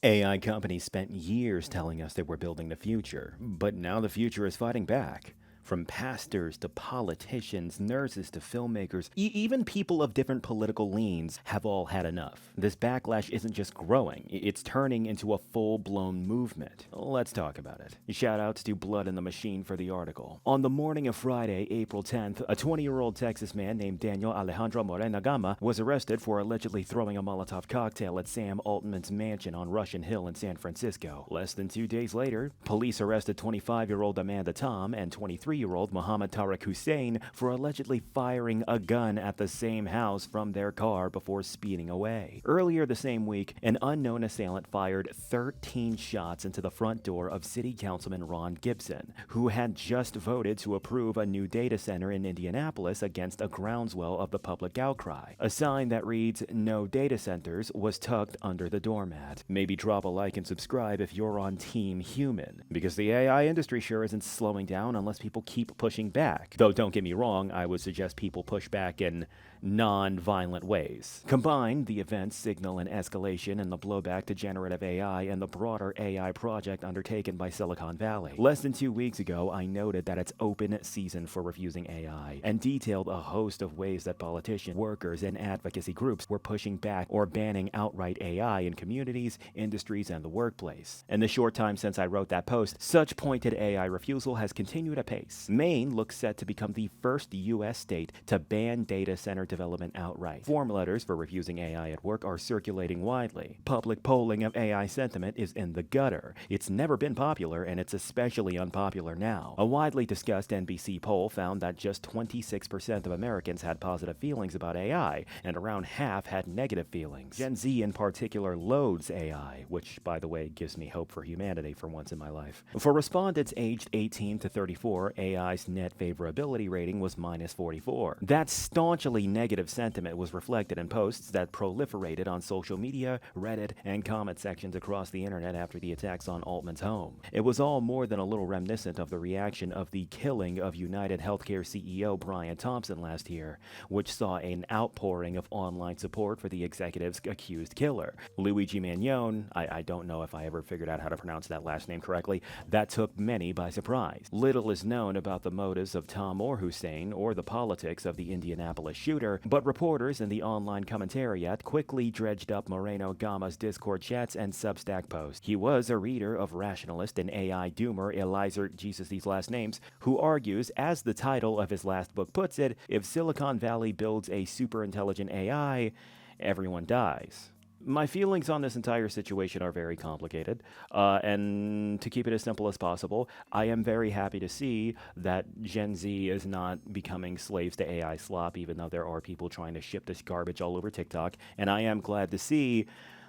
AI companies spent years telling us they were building the future, but now the future is fighting back. From pastors to politicians, nurses to filmmakers, even people of different political leans have all had enough. This backlash isn't just growing, it's turning into a full-blown movement. Let's talk about it. Shoutouts to Blood in the Machine for the article. On the morning of Friday, April 10th, a 20-year-old Texas man named Daniel Alejandro Morena Gama was arrested for allegedly throwing a Molotov cocktail at Sam Altman's mansion on Russian Hill in San Francisco. Less than 2 days later, police arrested 25-year-old Amanda Tom and 23-year-old Mohammed Tariq Hussein for allegedly firing a gun at the same house from their car before speeding away. Earlier the same week, an unknown assailant fired 13 shots into the front door of City Councilman Ron Gibson, who had just voted to approve a new data center in Indianapolis against a groundswell of the public outcry. A sign that reads, "No data centers," was tucked under the doormat. Maybe drop a like and subscribe if you're on Team Human, because the AI industry sure isn't slowing down unless people keep pushing back. Though don't get me wrong, I would suggest people push back in non-violent ways. Combined, the events signal an escalation in the blowback to generative AI and the broader AI project undertaken by Silicon Valley. Less than 2 weeks ago, I noted that it's open season for refusing AI, and detailed a host of ways that politicians, workers, and advocacy groups were pushing back or banning outright AI in communities, industries, and the workplace. In the short time since I wrote that post, such pointed AI refusal has continued apace. Maine looks set to become the first U.S. state to ban data center development outright. Form letters for refusing AI at work are circulating widely. Public polling of AI sentiment is in the gutter. It's never been popular, and it's especially unpopular now. A widely discussed NBC poll found that just 26% of Americans had positive feelings about AI, and around half had negative feelings. Gen Z in particular loathes AI, which, by the way, gives me hope for humanity for once in my life. For respondents aged 18 to 34, AI's net favorability rating was -44. That staunchly negative sentiment was reflected in posts that proliferated on social media, Reddit, and comment sections across the internet after the attacks on Altman's home. It was all more than a little reminiscent of the reaction of the killing of United Healthcare CEO Brian Thompson last year, which saw an outpouring of online support for the executive's accused killer. Luigi Magnon, I don't know if I ever figured out how to pronounce that last name correctly, that took many by surprise. Little is known about the motives of Tom or Hussein or the politics of the Indianapolis shooter, but reporters in the online commentariat quickly dredged up Moreno Gama's Discord chats and Substack posts. He was a reader of rationalist and AI doomer Eliezer Jesus these last names, who argues, as the title of his last book puts it, if Silicon Valley builds a super intelligent AI, everyone dies. My feelings on this entire situation are very complicated, and to keep it as simple as possible, I am very happy to see that Gen Z is not becoming slaves to AI slop, even though there are people trying to ship this garbage all over TikTok, and I am glad to see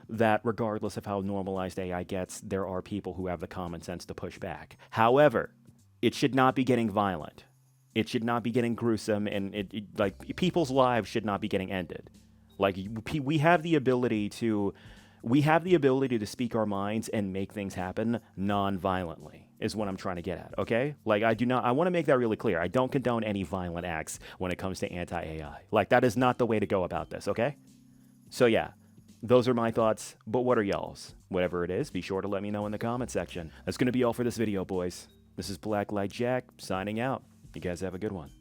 that regardless of how normalized AI gets, there are people who have the common sense to push back. However, it should not be getting violent. It should not be getting gruesome, and people's lives should not be getting ended. Like, we have the ability to speak our minds and make things happen non-violently, is what I'm trying to get at, okay? Like, I want to make that really clear. I don't condone any violent acts when it comes to anti-AI. Like, that is not the way to go about this, okay? So yeah, those are my thoughts, but what are y'all's? Whatever it is, be sure to let me know in the comment section. That's going to be all for this video, boys. This is Blacklight Jack, signing out. You guys have a good one.